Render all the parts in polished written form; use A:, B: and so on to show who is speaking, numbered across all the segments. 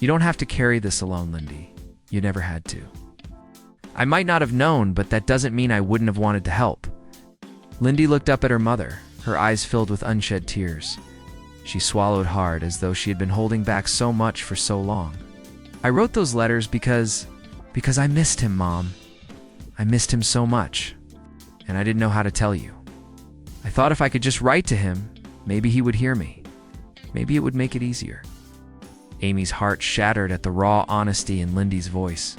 A: You don't have to carry this alone, Lyndy. You never had to. I might not have known, but that doesn't mean I wouldn't have wanted to help. Lyndy looked up at her mother, her eyes filled with unshed tears. She swallowed hard, as though she had been holding back so much for so long. I wrote those letters because I missed him, Mom. I missed him so much, and I didn't know how to tell you. I thought if I could just write to him, maybe he would hear me. Maybe it would make it easier. Amy's heart shattered at the raw honesty in Lyndy's voice.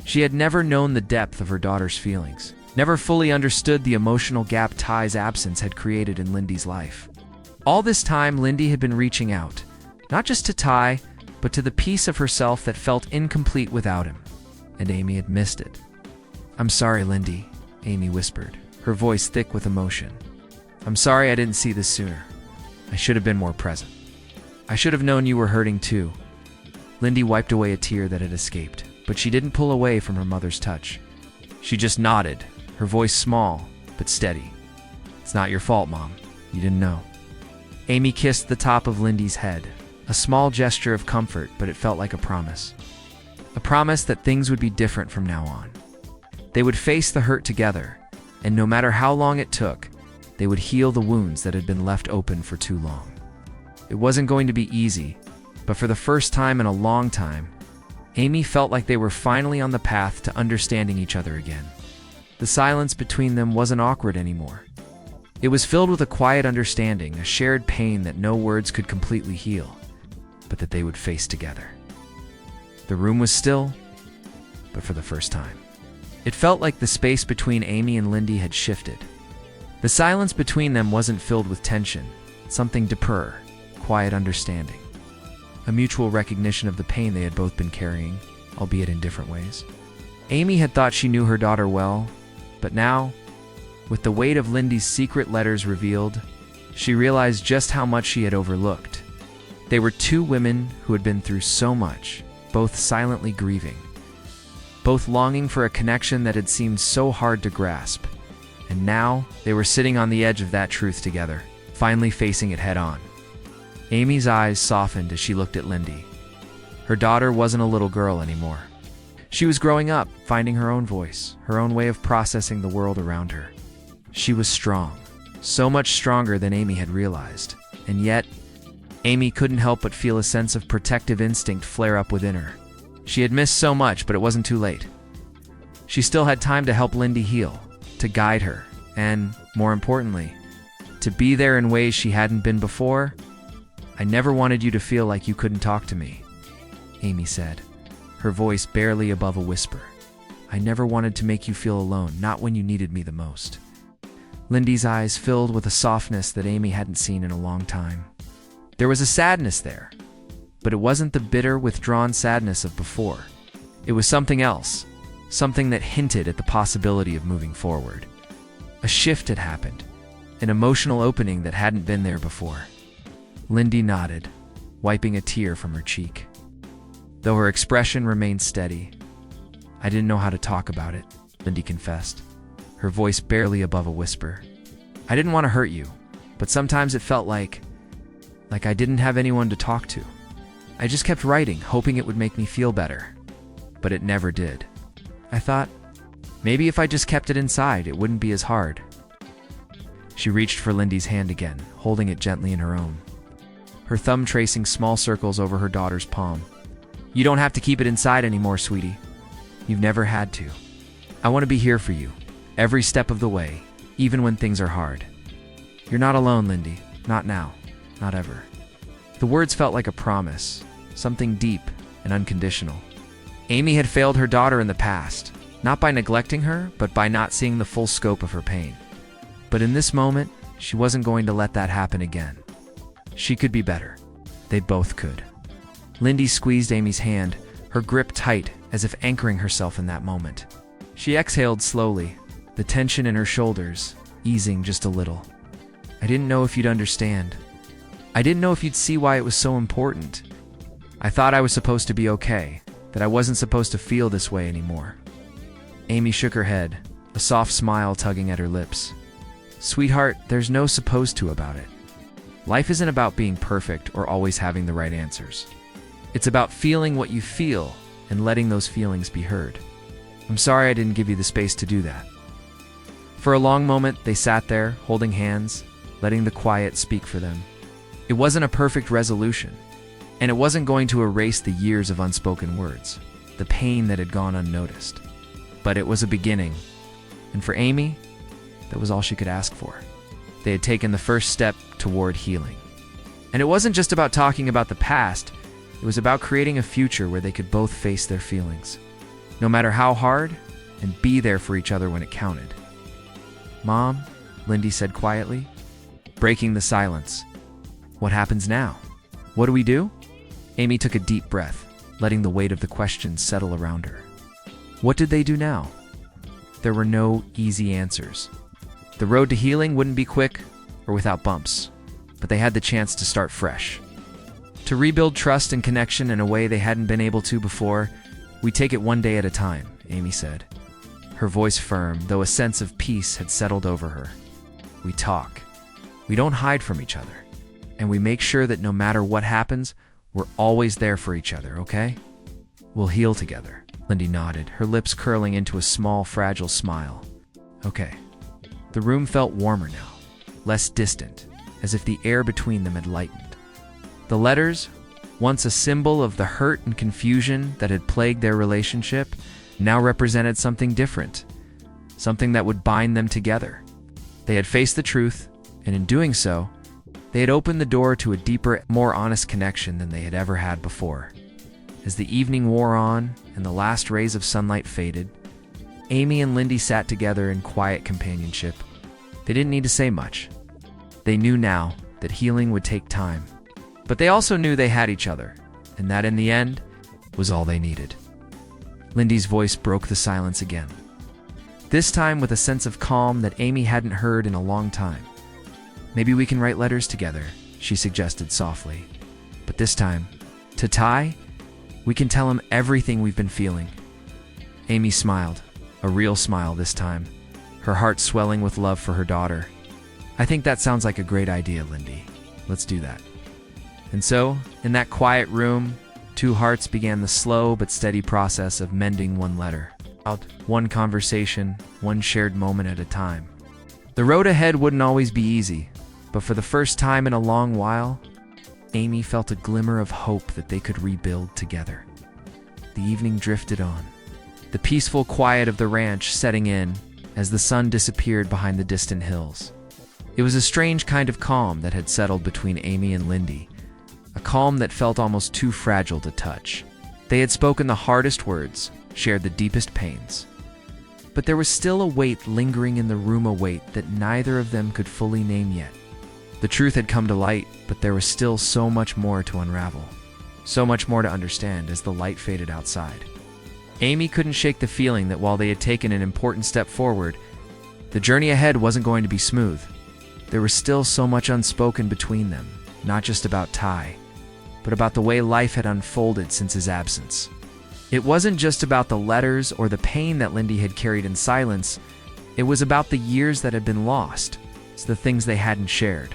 A: She had never known the depth of her daughter's feelings, never fully understood the emotional gap Ty's absence had created in Lyndy's life. All this time, Lyndy had been reaching out, not just to Ty, but to the piece of herself that felt incomplete without him, and Amy had missed it. "I'm sorry, Lyndy," Amy whispered, her voice thick with emotion. "I'm sorry I didn't see this sooner. I should have been more present. I should have known you were hurting too." Lyndy wiped away a tear that had escaped, but she didn't pull away from her mother's touch. She just nodded, her voice small, but steady. "It's not your fault, Mom. You didn't know." Amy kissed the top of Lyndy's head, a small gesture of comfort, but it felt like a promise. A promise that things would be different from now on. They would face the hurt together, and no matter how long it took, they would heal the wounds that had been left open for too long. It wasn't going to be easy, but for the first time in a long time, Amy felt like they were finally on the path to understanding each other again. The silence between them wasn't awkward anymore. It was filled with a quiet understanding, a shared pain that no words could completely heal, but that they would face together. The room was still, but for the first time. It felt like the space between Amy and Lyndy had shifted. The silence between them wasn't filled with tension, something deeper, quiet understanding. A mutual recognition of the pain they had both been carrying, albeit in different ways. Amy had thought she knew her daughter well, but now, with the weight of Lyndy's secret letters revealed, she realized just how much she had overlooked. They were two women who had been through so much, both silently grieving, both longing for a connection that had seemed so hard to grasp. And now, they were sitting on the edge of that truth together, finally facing it head-on. Amy's eyes softened as she looked at Lyndy. Her daughter wasn't a little girl anymore. She was growing up, finding her own voice, her own way of processing the world around her. She was strong, so much stronger than Amy had realized. And yet, Amy couldn't help but feel a sense of protective instinct flare up within her. She had missed so much, but it wasn't too late. She still had time to help Lyndy heal, to guide her, and, more importantly, to be there in ways she hadn't been before. "I never wanted you to feel like you couldn't talk to me," Amy said, her voice barely above a whisper. "I never wanted to make you feel alone, not when you needed me the most." Lyndy's eyes filled with a softness that Amy hadn't seen in a long time. There was a sadness there, but it wasn't the bitter, withdrawn sadness of before. It was something else, something that hinted at the possibility of moving forward. A shift had happened, an emotional opening that hadn't been there before. Lyndy nodded, wiping a tear from her cheek. Though her expression remained steady, "I didn't know how to talk about it," Lyndy confessed, her voice barely above a whisper. "I didn't want to hurt you, but sometimes it felt like I didn't have anyone to talk to. I just kept writing, hoping it would make me feel better. But it never did. I thought, maybe if I just kept it inside, it wouldn't be as hard." She reached for Lyndy's hand again, holding it gently in her own, her thumb tracing small circles over her daughter's palm. "You don't have to keep it inside anymore, sweetie. You've never had to. I want to be here for you, every step of the way, even when things are hard. You're not alone, Lyndy. Not now. Not ever." The words felt like a promise, something deep and unconditional. Amy had failed her daughter in the past, not by neglecting her, but by not seeing the full scope of her pain. But in this moment, she wasn't going to let that happen again. She could be better. They both could. Lyndy squeezed Amy's hand, her grip tight, as if anchoring herself in that moment. She exhaled slowly, the tension in her shoulders easing just a little. "I didn't know if you'd understand. I didn't know if you'd see why it was so important. I thought I was supposed to be okay, that I wasn't supposed to feel this way anymore." Amy shook her head, a soft smile tugging at her lips. "Sweetheart, there's no supposed to about it. Life isn't about being perfect or always having the right answers. It's about feeling what you feel and letting those feelings be heard. I'm sorry I didn't give you the space to do that. For a long moment, they sat there, holding hands, letting the quiet speak for them. It wasn't a perfect resolution, and it wasn't going to erase the years of unspoken words, the pain that had gone unnoticed. But it was a beginning, and for Amy, that was all she could ask for. They had taken the first step toward healing. And it wasn't just about talking about the past, it was about creating a future where they could both face their feelings, no matter how hard, and be there for each other when it counted. "Mom," Lyndy said quietly, breaking the silence. "What happens now? What do we do?" Amy took a deep breath, letting the weight of the question settle around her. What did they do now? There were no easy answers. The road to healing wouldn't be quick or without bumps, but they had the chance to start fresh. To rebuild trust and connection in a way they hadn't been able to before, "We take it one day at a time," Amy said, her voice firm, though a sense of peace had settled over her. "We talk. We don't hide from each other. And we make sure that no matter what happens, we're always there for each other, okay? We'll heal together." Lyndy nodded, her lips curling into a small, fragile smile. "Okay." The room felt warmer now, less distant, as if the air between them had lightened. The letters, once a symbol of the hurt and confusion that had plagued their relationship, now represented something different, something that would bind them together. They had faced the truth, and in doing so, they had opened the door to a deeper, more honest connection than they had ever had before. As the evening wore on and the last rays of sunlight faded, Amy and Lyndy sat together in quiet companionship. They didn't need to say much. They knew now that healing would take time. But they also knew they had each other, and that in the end was all they needed. Lyndy's voice broke the silence again, this time with a sense of calm that Amy hadn't heard in a long time. "Maybe we can write letters together," she suggested softly. "But this time, to Ty, we can tell him everything we've been feeling." Amy smiled, a real smile this time, her heart swelling with love for her daughter. "I think that sounds like a great idea, Lyndy. Let's do that." And so, in that quiet room, two hearts began the slow but steady process of mending one letter. One conversation, one shared moment at a time. The road ahead wouldn't always be easy, but for the first time in a long while, Amy felt a glimmer of hope that they could rebuild together. The evening drifted on, the peaceful quiet of the ranch setting in as the sun disappeared behind the distant hills. It was a strange kind of calm that had settled between Amy and Lyndy, a calm that felt almost too fragile to touch. They had spoken the hardest words, shared the deepest pains. But there was still a weight lingering in the room, a weight that neither of them could fully name yet. The truth had come to light, but there was still so much more to unravel, so much more to understand as the light faded outside. Amy couldn't shake the feeling that while they had taken an important step forward, the journey ahead wasn't going to be smooth. There was still so much unspoken between them, not just about Ty, but about the way life had unfolded since his absence. It wasn't just about the letters or the pain that Lyndy had carried in silence. It was about the years that had been lost. It's the things they hadn't shared.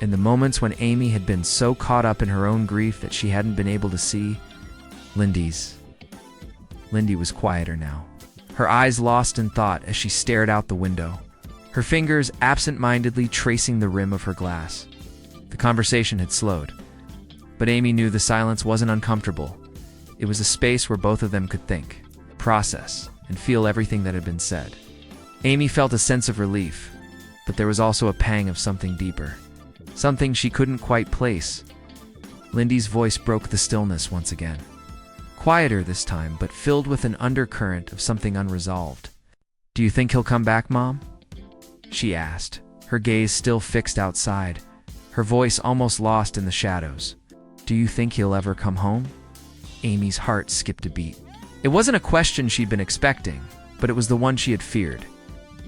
A: In the moments when Amy had been so caught up in her own grief that she hadn't been able to see, Lyndy was quieter now, her eyes lost in thought as she stared out the window, her fingers absent-mindedly tracing the rim of her glass. The conversation had slowed, but Amy knew the silence wasn't uncomfortable. It was a space where both of them could think, process, and feel everything that had been said. Amy felt a sense of relief, but there was also a pang of something deeper, something she couldn't quite place. Lyndy's voice broke the stillness once again. Quieter this time, but filled with an undercurrent of something unresolved. "Do you think he'll come back, Mom?" she asked, her gaze still fixed outside, her voice almost lost in the shadows. "Do you think he'll ever come home?" Amy's heart skipped a beat. It wasn't a question she'd been expecting, but it was the one she had feared.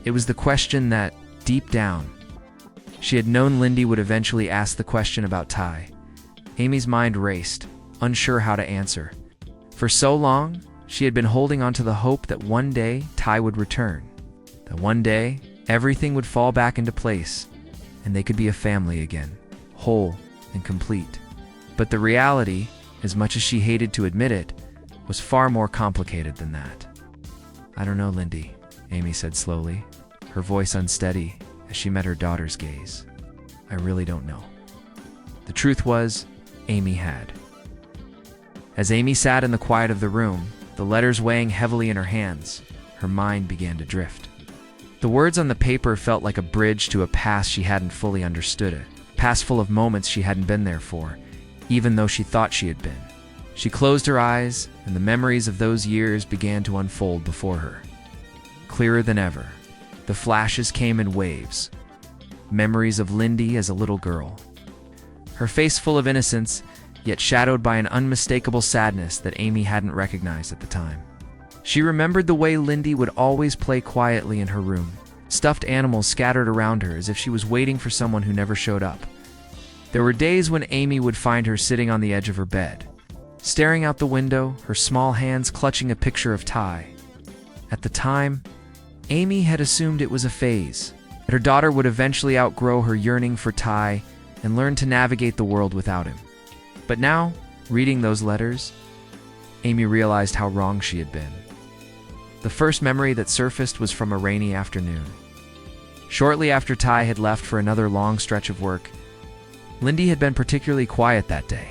A: It was the question that, deep down, she had known Lyndy would eventually ask the question about Ty. Amy's mind raced, unsure how to answer. For so long, she had been holding on to the hope that one day Ty would return, that one day everything would fall back into place, and they could be a family again, whole and complete. But the reality, as much as she hated to admit it, was far more complicated than that. "I don't know, Lyndy," Amy said slowly, her voice unsteady as she met her daughter's gaze. "I really don't know." The truth was, Amy had. As Amy sat in the quiet of the room, the letters weighing heavily in her hands, her mind began to drift. The words on the paper felt like a bridge to a past she hadn't fully understood, a past full of moments she hadn't been there for, even though she thought she had been. She closed her eyes, and the memories of those years began to unfold before her. Clearer than ever, the flashes came in waves. Memories of Lyndy as a little girl. Her face full of innocence, yet shadowed by an unmistakable sadness that Amy hadn't recognized at the time. She remembered the way Lyndy would always play quietly in her room, stuffed animals scattered around her as if she was waiting for someone who never showed up. There were days when Amy would find her sitting on the edge of her bed, staring out the window, her small hands clutching a picture of Ty. At the time, Amy had assumed it was a phase, that her daughter would eventually outgrow her yearning for Ty and learn to navigate the world without him. But now, reading those letters, Amy realized how wrong she had been. The first memory that surfaced was from a rainy afternoon. Shortly after Ty had left for another long stretch of work, Lyndy had been particularly quiet that day.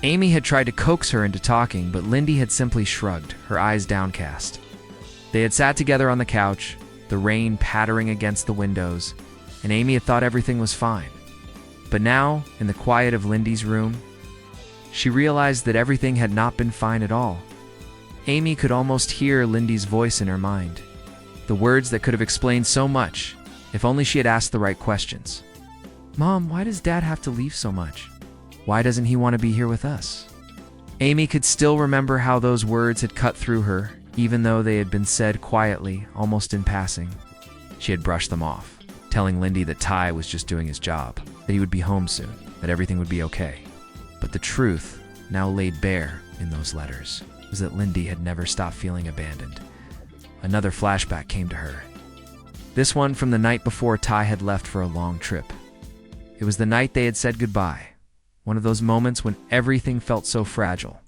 A: Amy had tried to coax her into talking, but Lyndy had simply shrugged, her eyes downcast. They had sat together on the couch, the rain pattering against the windows, and Amy had thought everything was fine. But now, in the quiet of Lyndy's room, she realized that everything had not been fine at all. Amy could almost hear Lyndy's voice in her mind, the words that could have explained so much if only she had asked the right questions. "Mom, why does Dad have to leave so much? Why doesn't he want to be here with us?" Amy could still remember how those words had cut through her, even though they had been said quietly, almost in passing. She had brushed them off, telling Lyndy that Ty was just doing his job, that he would be home soon, that everything would be okay. But the truth, now laid bare in those letters, was that Lyndy had never stopped feeling abandoned. Another flashback came to her. This one from the night before Ty had left for a long trip. It was the night they had said goodbye, one of those moments when everything felt so fragile.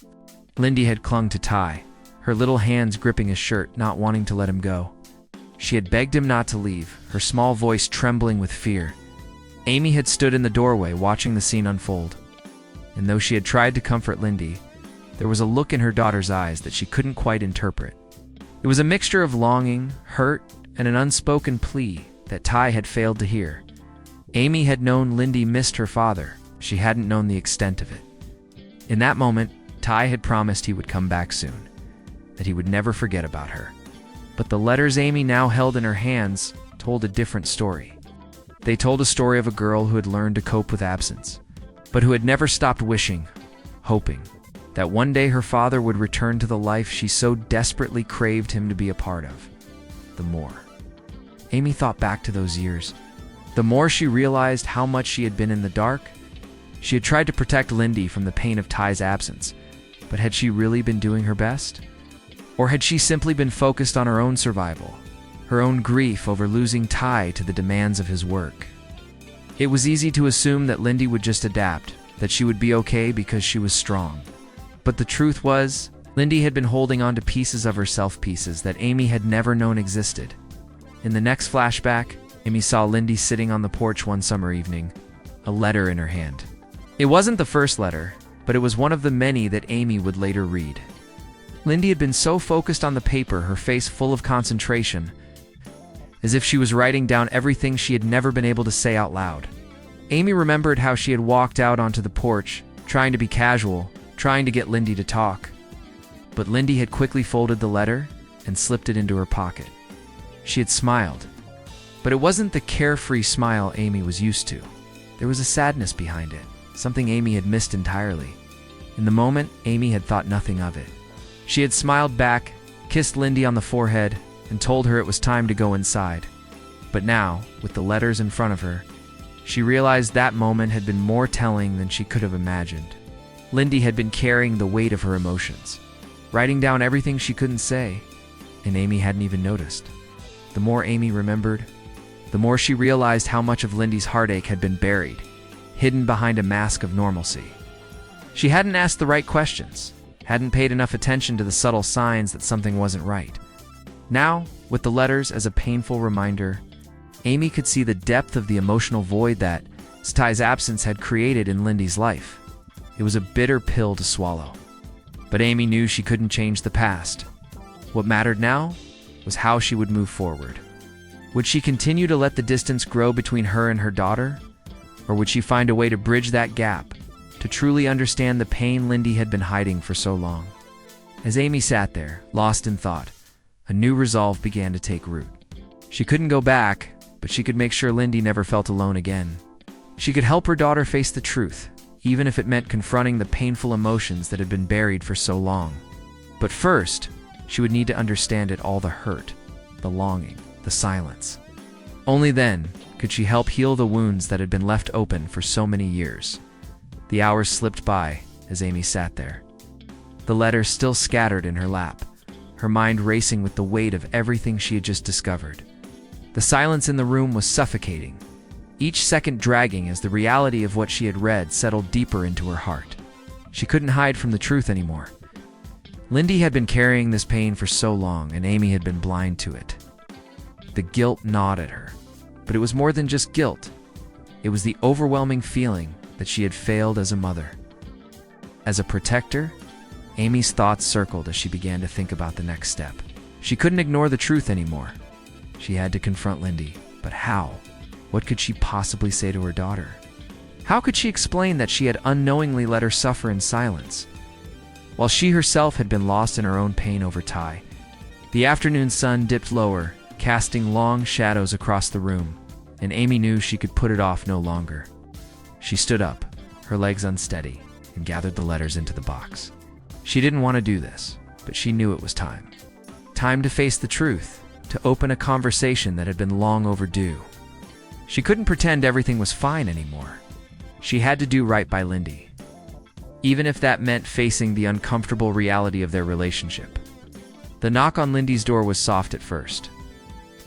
A: Lyndy had clung to Ty, her little hands gripping his shirt, not wanting to let him go. She had begged him not to leave, her small voice trembling with fear. Amy had stood in the doorway watching the scene unfold. And though she had tried to comfort Lyndy, there was a look in her daughter's eyes that she couldn't quite interpret. It was a mixture of longing, hurt, and an unspoken plea that Ty had failed to hear. Amy had known Lyndy missed her father. She hadn't known the extent of it. In that moment, Ty had promised he would come back soon, that he would never forget about her. But the letters Amy now held in her hands told a different story. They told a story of a girl who had learned to cope with absence, but who had never stopped wishing, hoping, that one day her father would return to the life she so desperately craved him to be a part of. The more Amy thought back to those years, the more she realized how much she had been in the dark. She had tried to protect Lyndy from the pain of Ty's absence, but had she really been doing her best? Or had she simply been focused on her own survival, her own grief over losing Ty to the demands of his work? It was easy to assume that Lyndy would just adapt, that she would be okay because she was strong. But the truth was, Lyndy had been holding on to pieces of herself, pieces that Amy had never known existed. In the next flashback, Amy saw Lyndy sitting on the porch one summer evening, a letter in her hand. It wasn't the first letter, but it was one of the many that Amy would later read. Lyndy had been so focused on the paper, her face full of concentration, as if she was writing down everything she had never been able to say out loud. Amy remembered how she had walked out onto the porch, trying to be casual, trying to get Lyndy to talk. But Lyndy had quickly folded the letter and slipped it into her pocket. She had smiled, but it wasn't the carefree smile Amy was used to. There was a sadness behind it, something Amy had missed entirely. In the moment, Amy had thought nothing of it. She had smiled back, kissed Lyndy on the forehead, and told her it was time to go inside. But now, with the letters in front of her, she realized that moment had been more telling than she could have imagined. Lyndy had been carrying the weight of her emotions, writing down everything she couldn't say, and Amy hadn't even noticed. The more Amy remembered, the more she realized how much of Lyndy's heartache had been buried, hidden behind a mask of normalcy. She hadn't asked the right questions, hadn't paid enough attention to the subtle signs that something wasn't right. Now, with the letters as a painful reminder, Amy could see the depth of the emotional void that toTy's absence had created in Lyndy's life. It was a bitter pill to swallow. But Amy knew she couldn't change the past. What mattered now was how she would move forward. Would she continue to let the distance grow between her and her daughter? Or would she find a way to bridge that gap, to truly understand the pain Lyndy had been hiding for so long? As Amy sat there, lost in thought, a new resolve began to take root. She couldn't go back, but she could make sure Lyndy never felt alone again. She could help her daughter face the truth, even if it meant confronting the painful emotions that had been buried for so long. But first, she would need to understand it all: the hurt, the longing, the silence. Only then could she help heal the wounds that had been left open for so many years. The hours slipped by as Amy sat there, the letters still scattered in her lap, her mind racing with the weight of everything she had just discovered. The silence in the room was suffocating, each second dragging as the reality of what she had read settled deeper into her heart. She couldn't hide from the truth anymore. Lyndy had been carrying this pain for so long, and Amy had been blind to it. The guilt gnawed at her, but it was more than just guilt. It was the overwhelming feeling that she had failed as a mother. As a protector, Amy's thoughts circled as she began to think about the next step. She couldn't ignore the truth anymore. She had to confront Lyndy, but how? What could she possibly say to her daughter? How could she explain that she had unknowingly let her suffer in silence, while she herself had been lost in her own pain over toTy? The afternoon sun dipped lower, casting long shadows across the room, and Amy knew she could put it off no longer. She stood up, her legs unsteady, and gathered the letters into the box. She didn't want to do this, but she knew it was time. Time to face the truth, to open a conversation that had been long overdue. She couldn't pretend everything was fine anymore. She had to do right by Lyndy, even if that meant facing the uncomfortable reality of their relationship. The knock on Lyndy's door was soft at first,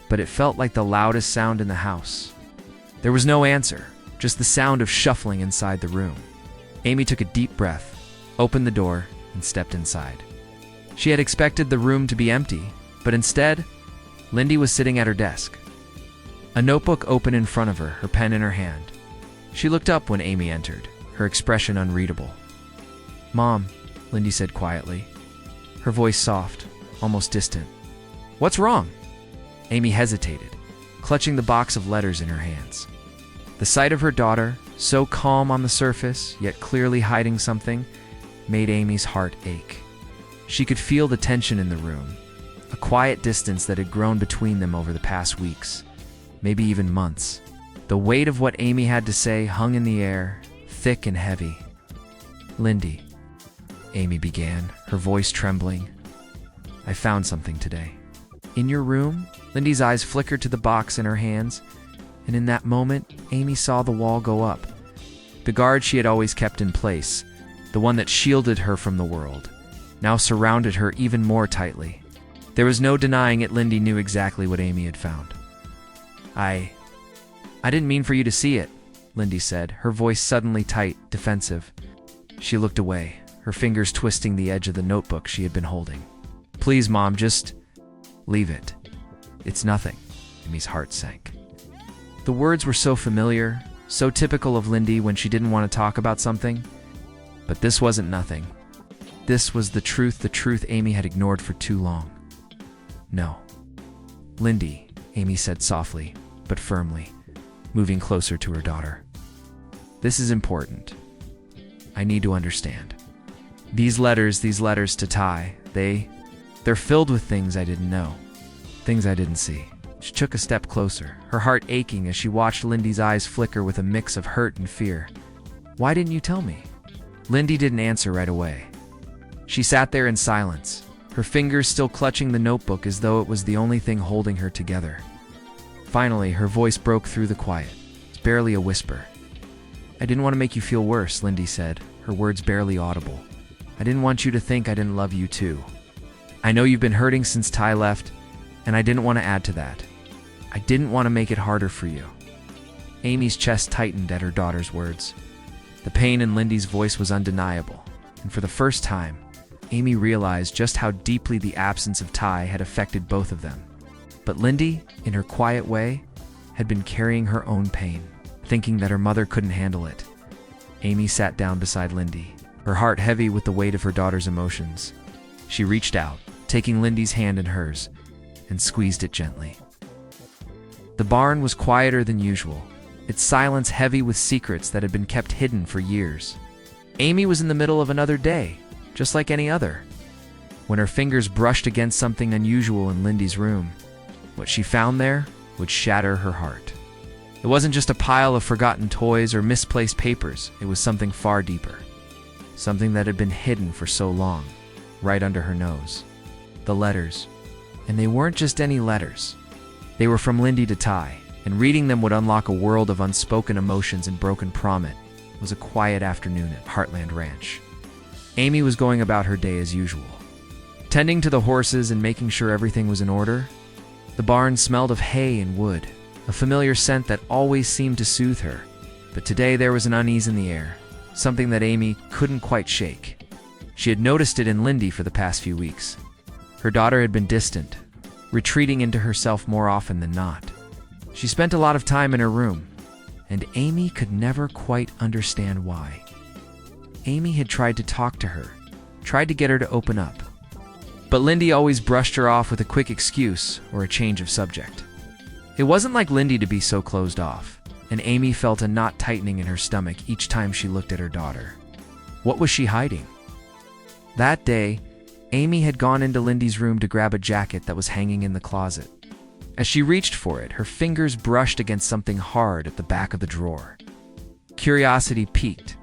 A: but it felt like the loudest sound in the house. There was no answer, just the sound of shuffling inside the room. Amy took a deep breath, opened the door, and stepped inside. She had expected the room to be empty, but instead, Lyndy was sitting at her desk, a notebook open in front of her, her pen in her hand. She looked up when Amy entered, her expression unreadable. "Mom," Lyndy said quietly, her voice soft, almost distant. "What's wrong?" Amy hesitated, clutching the box of letters in her hands. The sight of her daughter, so calm on the surface, yet clearly hiding something, made Amy's heart ache. She could feel the tension in the room, a quiet distance that had grown between them over the past weeks, maybe even months. The weight of what Amy had to say hung in the air, thick and heavy. "Lyndy," Amy began, her voice trembling, "I found something today." "In your room?" Lyndy's eyes flickered to the box in her hands, and in that moment, Amy saw the wall go up. The guard she had always kept in place, the one that shielded her from the world, now surrounded her even more tightly. There was no denying it. Lyndy knew exactly what Amy had found. I didn't mean for you to see it," Lyndy said, her voice suddenly tight, defensive. She looked away, her fingers twisting the edge of the notebook she had been holding. "Please, Mom, just leave it. It's nothing." Amy's heart sank. The words were so familiar, so typical of Lyndy when she didn't want to talk about something. But this wasn't nothing. This was the truth Amy had ignored for too long. "No." "Lyndy," Amy said softly, but firmly, moving closer to her daughter. "This is important. I need to understand. These letters to toTy, they're filled with things I didn't know, things I didn't see." She took a step closer, her heart aching as she watched Lyndy's eyes flicker with a mix of hurt and fear. "Why didn't you tell me?" Lyndy didn't answer right away. She sat there in silence, her fingers still clutching the notebook as though it was the only thing holding her together. Finally, her voice broke through the quiet. It's barely a whisper. "I didn't want to make you feel worse," Lyndy said, her words barely audible. "I didn't want you to think I didn't love you too. I know you've been hurting since toTy left, and I didn't want to add to that. I didn't want to make it harder for you." Amy's chest tightened at her daughter's words. The pain in Lyndy's voice was undeniable, and for the first time, Amy realized just how deeply the absence of Ty had affected both of them. But Lyndy, in her quiet way, had been carrying her own pain, thinking that her mother couldn't handle it. Amy sat down beside Lyndy, her heart heavy with the weight of her daughter's emotions. She reached out, taking Lyndy's hand in hers, and squeezed it gently. The barn was quieter than usual, its silence heavy with secrets that had been kept hidden for years. Amy was in the middle of another day, just like any other, when her fingers brushed against something unusual in Lyndy's room. What she found there would shatter her heart. It wasn't just a pile of forgotten toys or misplaced papers, it was something far deeper. Something that had been hidden for so long, right under her nose. The letters. And they weren't just any letters. They were from Lyndy to Ty, and reading them would unlock a world of unspoken emotions and broken promise. It was a quiet afternoon at Heartland Ranch. Amy was going about her day as usual, tending to the horses and making sure everything was in order. The barn smelled of hay and wood, a familiar scent that always seemed to soothe her. But today there was an unease in the air, something that Amy couldn't quite shake. She had noticed it in Lyndy for the past few weeks. Her daughter had been distant, retreating into herself more often than not. She spent a lot of time in her room, and Amy could never quite understand why. Amy had tried to talk to her, tried to get her to open up. But Lyndy always brushed her off with a quick excuse or a change of subject. It wasn't like Lyndy to be so closed off, and Amy felt a knot tightening in her stomach each time she looked at her daughter. What was she hiding? That day, Amy had gone into Lyndy's room to grab a jacket that was hanging in the closet. As she reached for it, her fingers brushed against something hard at the back of the drawer. Curiosity piqued.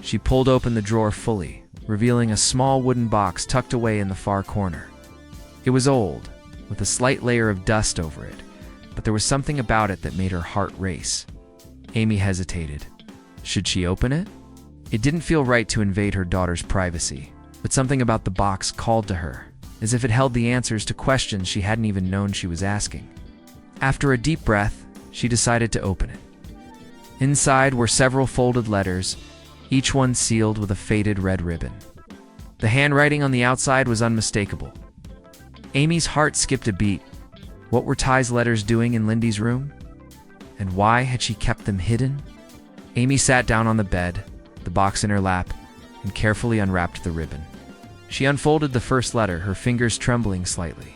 A: She pulled open the drawer fully, revealing a small wooden box tucked away in the far corner. It was old, with a slight layer of dust over it, but there was something about it that made her heart race. Amy hesitated. Should she open it? It didn't feel right to invade her daughter's privacy, but something about the box called to her, as if it held the answers to questions she hadn't even known she was asking. After a deep breath, she decided to open it. Inside were several folded letters, each one sealed with a faded red ribbon. The handwriting on the outside was unmistakable. Amy's heart skipped a beat. What were Ty's letters doing in Lyndy's room? And why had she kept them hidden? Amy sat down on the bed, the box in her lap, and carefully unwrapped the ribbon. She unfolded the first letter, her fingers trembling slightly.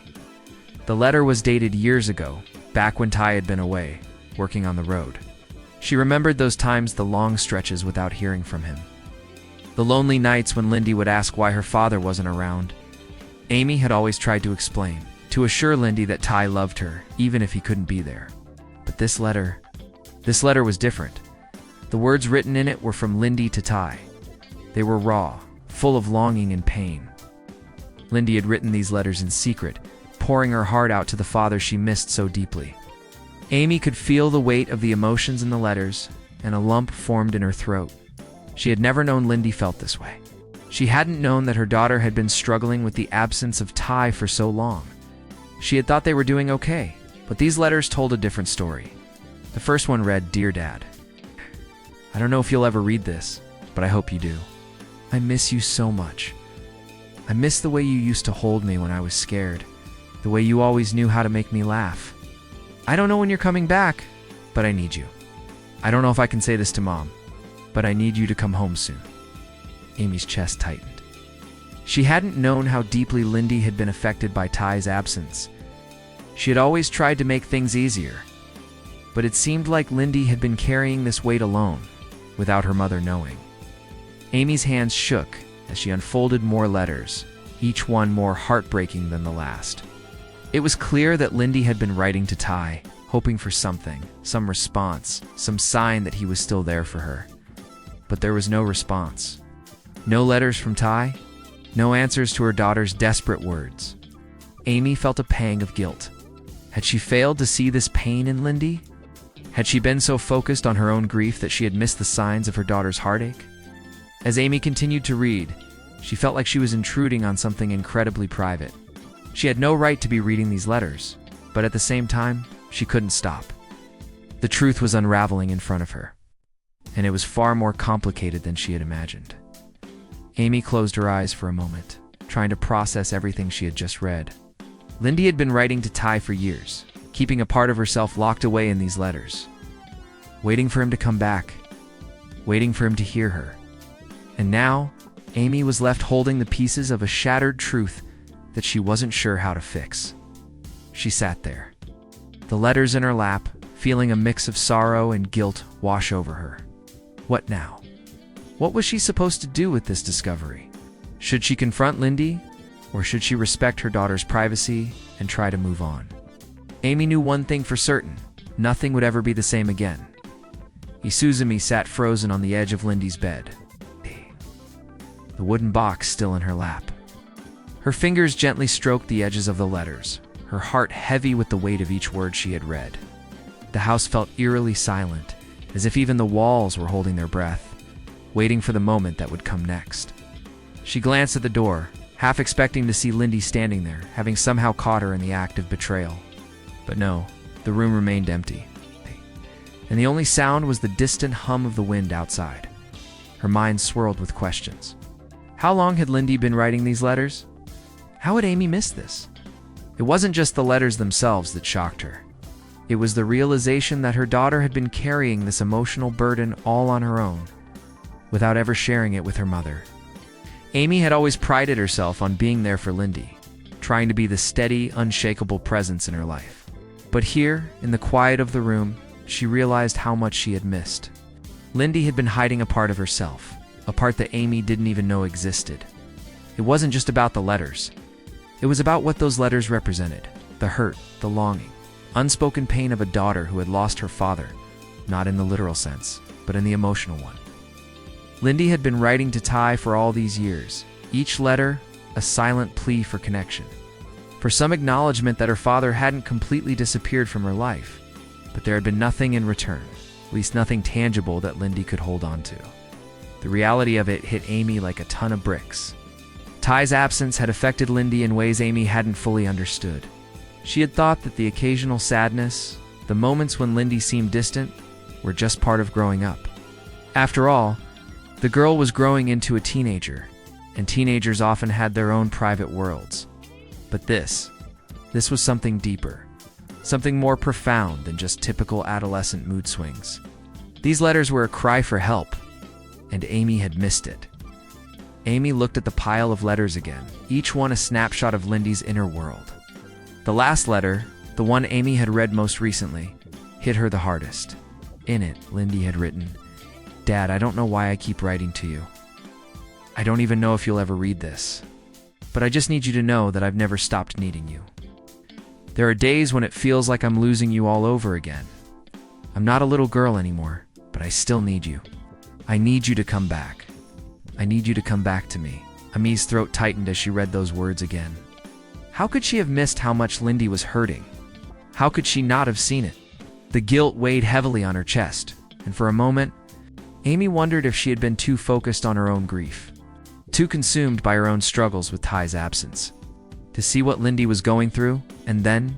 A: The letter was dated years ago, back when Ty had been away, working on the road. She remembered those times, the long stretches without hearing from him. The lonely nights when Lyndy would ask why her father wasn't around. Amy had always tried to explain, to assure Lyndy that Ty loved her, even if he couldn't be there. But this letter was different. The words written in it were from Lyndy to Ty. They were raw, full of longing and pain. Lyndy had written these letters in secret, pouring her heart out to the father she missed so deeply. Amy could feel the weight of the emotions in the letters, and a lump formed in her throat. She had never known Lyndy felt this way. She hadn't known that her daughter had been struggling with the absence of Ty for so long. She had thought they were doing okay, but these letters told a different story. The first one read, "Dear Dad, I don't know if you'll ever read this, but I hope you do. I miss you so much. I miss the way you used to hold me when I was scared, the way you always knew how to make me laugh. I don't know when you're coming back, but I need you. I don't know if I can say this to Mom, but I need you to come home soon." Amy's chest tightened. She hadn't known how deeply Lyndy had been affected by Ty's absence. She had always tried to make things easier, but it seemed like Lyndy had been carrying this weight alone, without her mother knowing. Amy's hands shook as she unfolded more letters, each one more heartbreaking than the last. It was clear that Lyndy had been writing to Ty, hoping for something, some response, some sign that he was still there for her. But there was no response. No letters from Ty, no answers to her daughter's desperate words. Amy felt a pang of guilt. Had she failed to see this pain in Lyndy? Had she been so focused on her own grief that she had missed the signs of her daughter's heartache? As Amy continued to read, she felt like she was intruding on something incredibly private. She had no right to be reading these letters, but at the same time, she couldn't stop. The truth was unraveling in front of her. and it was far more complicated than she had imagined. Amy closed her eyes for a moment, trying to process everything she had just read. Lyndy had been writing to Ty for years, keeping a part of herself locked away in these letters, waiting for him to come back, waiting for him to hear her. And now, Amy was left holding the pieces of a shattered truth that she wasn't sure how to fix. She sat there, the letters in her lap, feeling a mix of sorrow and guilt wash over her. What now? What was she supposed to do with this discovery? Should she confront Lyndy, or should she respect her daughter's privacy and try to move on? Amy knew one thing for certain: nothing would ever be the same again. Isuzumi sat frozen on the edge of Lyndy's bed, the wooden box still in her lap. Her fingers gently stroked the edges of the letters, her heart heavy with the weight of each word she had read. The house felt eerily silent, as if even the walls were holding their breath, waiting for the moment that would come next. She glanced at the door, half expecting to see Lyndy standing there, having somehow caught her in the act of betrayal. But no, the room remained empty, and the only sound was the distant hum of the wind outside. Her mind swirled with questions. How long had Lyndy been writing these letters? How had Amy missed this? It wasn't just the letters themselves that shocked her. It was the realization that her daughter had been carrying this emotional burden all on her own, without ever sharing it with her mother. Amy had always prided herself on being there for Lyndy, trying to be the steady, unshakable presence in her life. But here, in the quiet of the room, she realized how much she had missed. Lyndy had been hiding a part of herself, a part that Amy didn't even know existed. It wasn't just about the letters. It was about what those letters represented: the hurt, the longing, unspoken pain of a daughter who had lost her father, not in the literal sense, but in the emotional one. Lyndy had been writing to Ty for all these years, each letter a silent plea for connection, for some acknowledgement that her father hadn't completely disappeared from her life, but there had been nothing in return, at least nothing tangible that Lyndy could hold on to. The reality of it hit Amy like a ton of bricks. Ty's absence had affected Lyndy in ways Amy hadn't fully understood. She had thought that the occasional sadness, the moments when Lyndy seemed distant, were just part of growing up. After all, the girl was growing into a teenager, and teenagers often had their own private worlds. But this was something deeper, something more profound than just typical adolescent mood swings. These letters were a cry for help, and Amy had missed it. Amy looked at the pile of letters again, each one a snapshot of Lyndy's inner world. The last letter, the one Amy had read most recently, hit her the hardest. In it, Lyndy had written, "Dad, I don't know why I keep writing to you. I don't even know if you'll ever read this, but I just need you to know that I've never stopped needing you. There are days when it feels like I'm losing you all over again. I'm not a little girl anymore, but I still need you. I need you to come back. I need you to come back to me." Amy's throat tightened as she read those words again. How could she have missed how much Lyndy was hurting? How could she not have seen it? The guilt weighed heavily on her chest, and for a moment, Amy wondered if she had been too focused on her own grief, too consumed by her own struggles with Ty's absence, to see what Lyndy was going through. And then,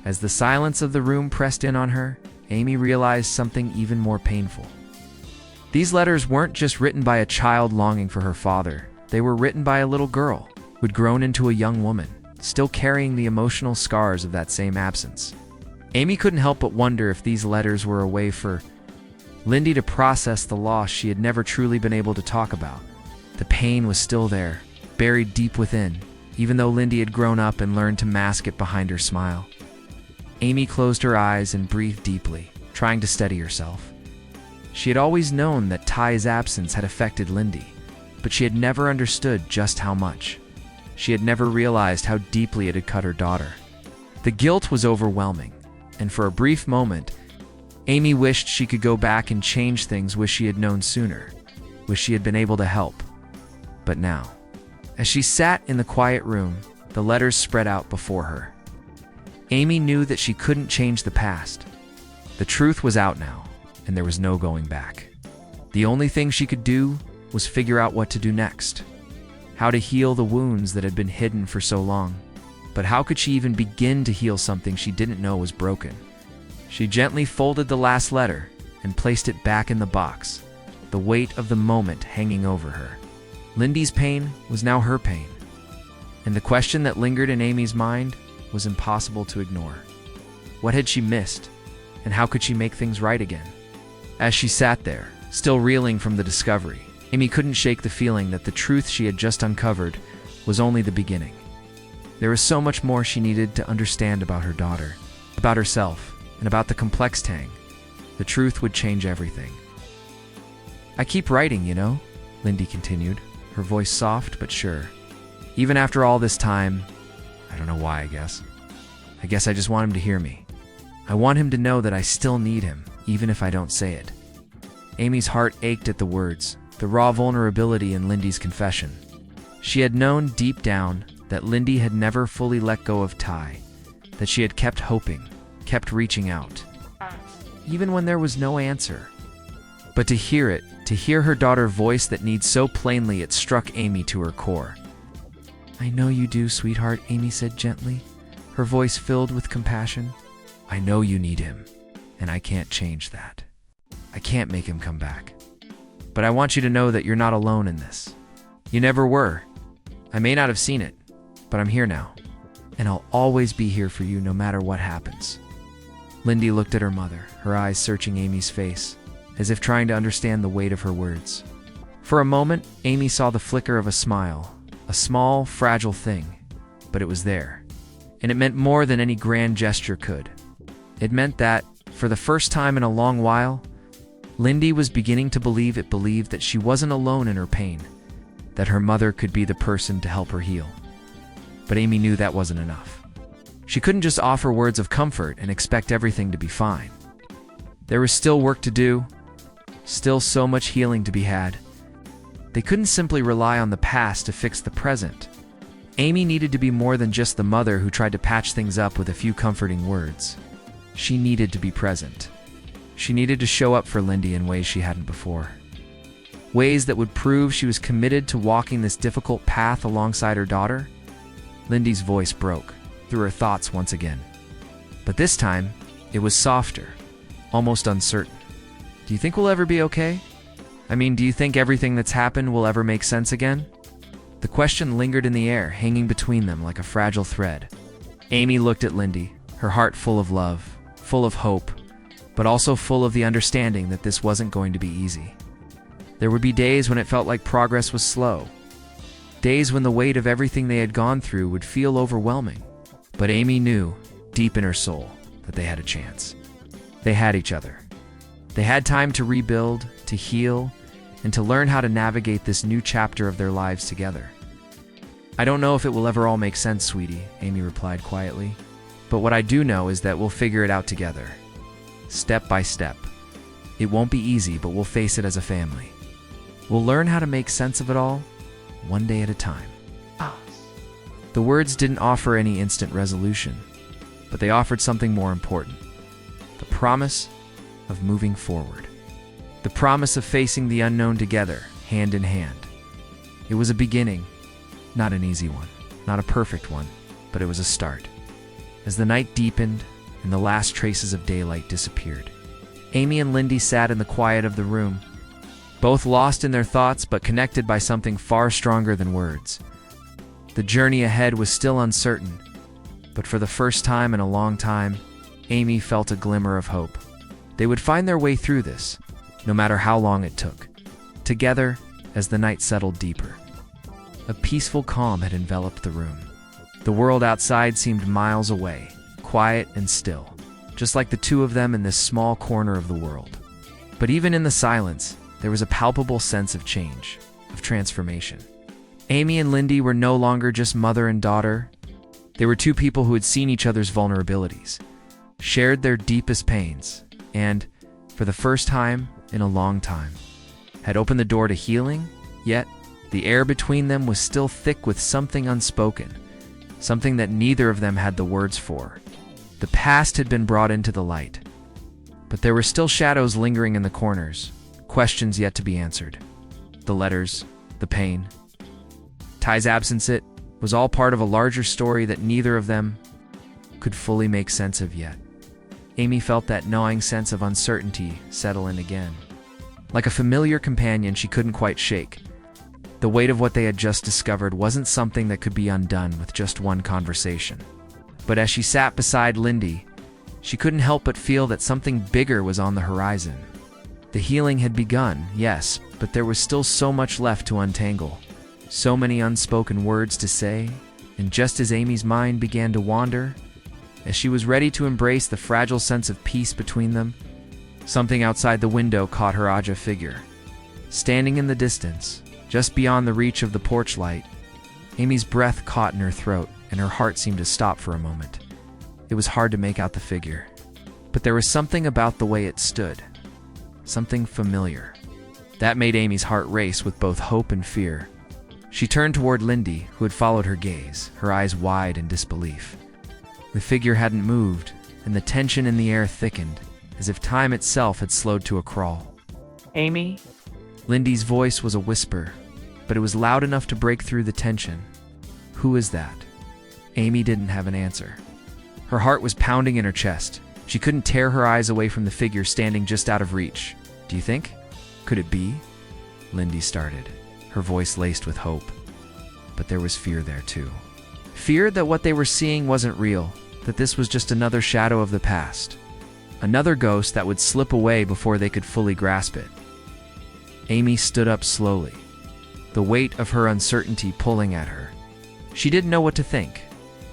A: as the silence of the room pressed in on her, Amy realized something even more painful. These letters weren't just written by a child longing for her father. They were written by a little girl who'd grown into a young woman, still carrying the emotional scars of that same absence. Amy couldn't help but wonder if these letters were a way for Lyndy to process the loss she had never truly been able to talk about. The pain was still there, buried deep within, even though Lyndy had grown up and learned to mask it behind her smile. Amy closed her eyes and breathed deeply, trying to steady herself. She had always known that Ty's absence had affected Lyndy, but she had never understood just how much. She had never realized how deeply it had cut her daughter. The guilt was overwhelming, and for a brief moment, Amy wished she could go back and change things, wish she had known sooner, wish she had been able to help. But now, as she sat in the quiet room, the letters spread out before her. Amy knew that she couldn't change the past. The truth was out now, and there was no going back. The only thing she could do was figure out what to do next, how to heal the wounds that had been hidden for so long. But how could she even begin to heal something she didn't know was broken? She gently folded the last letter and placed it back in the box, the weight of the moment hanging over her. Lyndy's pain was now her pain, and the question that lingered in Amy's mind was impossible to ignore. What had she missed, and how could she make things right again? As she sat there, still reeling from the discovery, Amy couldn't shake the feeling that the truth she had just uncovered was only the beginning. There was so much more she needed to understand about her daughter, about herself, and about the complex Tang. The truth would change everything. "I keep writing, you know," Lyndy continued, her voice soft but sure. "Even after all this time, I don't know why, I guess I just want him to hear me. I want him to know that I still need him, even if I don't say it." Amy's heart ached at the words, the raw vulnerability in Lyndy's confession. She had known deep down that Lyndy had never fully let go of Ty, that she had kept hoping, kept reaching out, even when there was no answer. But to hear her daughter voice that need so plainly, it struck Amy to her core. "I know you do, sweetheart," Amy said gently, her voice filled with compassion. "I know you need him, and I can't change that. I can't make him come back. But I want you to know that you're not alone in this. You never were. I may not have seen it, but I'm here now, and I'll always be here for you no matter what happens." Lyndy looked at her mother, her eyes searching Amy's face, as if trying to understand the weight of her words. For a moment, Amy saw the flicker of a smile, a small, fragile thing, but it was there, and it meant more than any grand gesture could. It meant that, for the first time in a long while, Lyndy was beginning to believe that she wasn't alone in her pain, that her mother could be the person to help her heal. But Amy knew that wasn't enough. She couldn't just offer words of comfort and expect everything to be fine. There was still work to do, still so much healing to be had. They couldn't simply rely on the past to fix the present. Amy needed to be more than just the mother who tried to patch things up with a few comforting words. She needed to be present. She needed to show up for Lyndy in ways she hadn't before. Ways that would prove she was committed to walking this difficult path alongside her daughter. Lyndy's voice broke through her thoughts once again. But this time, it was softer, almost uncertain. "Do you think we'll ever be okay? I mean, do you think everything that's happened will ever make sense again?" The question lingered in the air, hanging between them like a fragile thread. Amy looked at Lyndy, her heart full of love, full of hope, but also full of the understanding that this wasn't going to be easy. There would be days when it felt like progress was slow. Days when the weight of everything they had gone through would feel overwhelming. But Amy knew, deep in her soul, that they had a chance. They had each other. They had time to rebuild, to heal, and to learn how to navigate this new chapter of their lives together. "I don't know if it will ever all make sense, sweetie," Amy replied quietly. "But what I do know is that we'll figure it out together. Step by step. It won't be easy, but we'll face it as a family. We'll learn how to make sense of it all, one day at a time." The words didn't offer any instant resolution, but they offered something more important. The promise of moving forward. The promise of facing the unknown together, hand in hand. It was a beginning, not an easy one, not a perfect one, but it was a start. As the night deepened and the last traces of daylight disappeared, Amy and Lyndy sat in the quiet of the room, both lost in their thoughts but connected by something far stronger than words. The journey ahead was still uncertain, but for the first time in a long time, Amy felt a glimmer of hope. They would find their way through this, no matter how long it took. Together, as the night settled deeper, a peaceful calm had enveloped the room. The world outside seemed miles away, quiet and still, just like the two of them in this small corner of the world. But even in the silence, there was a palpable sense of change, of transformation. Amy and Lyndy were no longer just mother and daughter. They were two people who had seen each other's vulnerabilities, shared their deepest pains, and, for the first time in a long time, had opened the door to healing, yet the air between them was still thick with something unspoken, something that neither of them had the words for. The past had been brought into the light, but there were still shadows lingering in the corners, questions yet to be answered. The letters, the pain, Ty's absence, it was all part of a larger story that neither of them could fully make sense of yet. Amy felt that gnawing sense of uncertainty settle in again. Like a familiar companion she couldn't quite shake. The weight of what they had just discovered wasn't something that could be undone with just one conversation. But as she sat beside Lyndy, she couldn't help but feel that something bigger was on the horizon. The healing had begun, yes, but there was still so much left to untangle. So many unspoken words to say, and just as Amy's mind began to wander, as she was ready to embrace the fragile sense of peace between them, something outside the window caught her Aja figure. Standing in the distance, just beyond the reach of the porch light, Amy's breath caught in her throat and her heart seemed to stop for a moment. It was hard to make out the figure, but there was something about the way it stood. Something familiar. That made Amy's heart race with both hope and fear. She turned toward Lyndy, who had followed her gaze, her eyes wide in disbelief. The figure hadn't moved, and the tension in the air thickened, as if time itself had slowed to a crawl.
B: Amy?
A: Lyndy's voice was a whisper, but it was loud enough to break through the tension. Who is that? Amy didn't have an answer. Her heart was pounding in her chest. She couldn't tear her eyes away from the figure standing just out of reach. Do you think? Could it be? Lyndy started, her voice laced with hope. But there was fear there too. Fear that what they were seeing wasn't real, that this was just another shadow of the past. Another ghost that would slip away before they could fully grasp it. Amy stood up slowly, the weight of her uncertainty pulling at her. She didn't know what to think,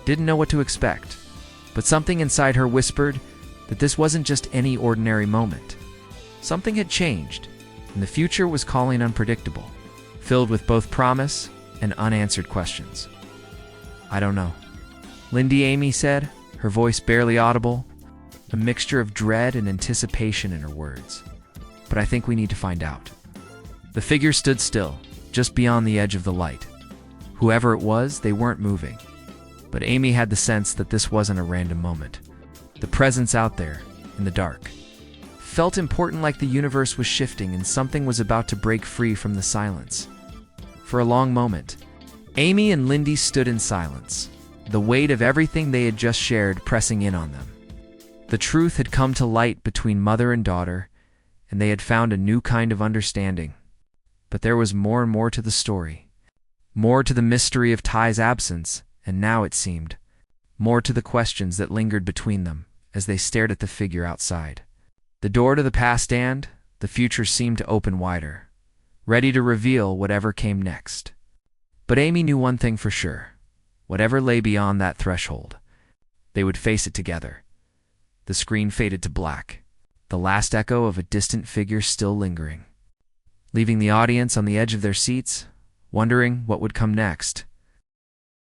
A: didn't know what to expect, but something inside her whispered that this wasn't just any ordinary moment. Something had changed, and the future was calling unpredictable, filled with both promise and unanswered questions. I don't know. Lyndy, Amy said, her voice barely audible, a mixture of dread and anticipation in her words. But I think we need to find out. The figure stood still, just beyond the edge of the light. Whoever it was, they weren't moving. But Amy had the sense that this wasn't a random moment. The presence out there, in the dark, felt important, like the universe was shifting and something was about to break free from the silence. For a long moment, Amy and Lyndy stood in silence, the weight of everything they had just shared pressing in on them. The truth had come to light between mother and daughter, and they had found a new kind of understanding. But there was more and more to the story. More to the mystery of Ty's absence, and now it seemed, more to the questions that lingered between them as they stared at the figure outside. The door to the past and the future seemed to open wider, ready to reveal whatever came next. But Amy knew one thing for sure. Whatever lay beyond that threshold, they would face it together. The screen faded to black, the last echo of a distant figure still lingering, leaving the audience on the edge of their seats, wondering what would come next.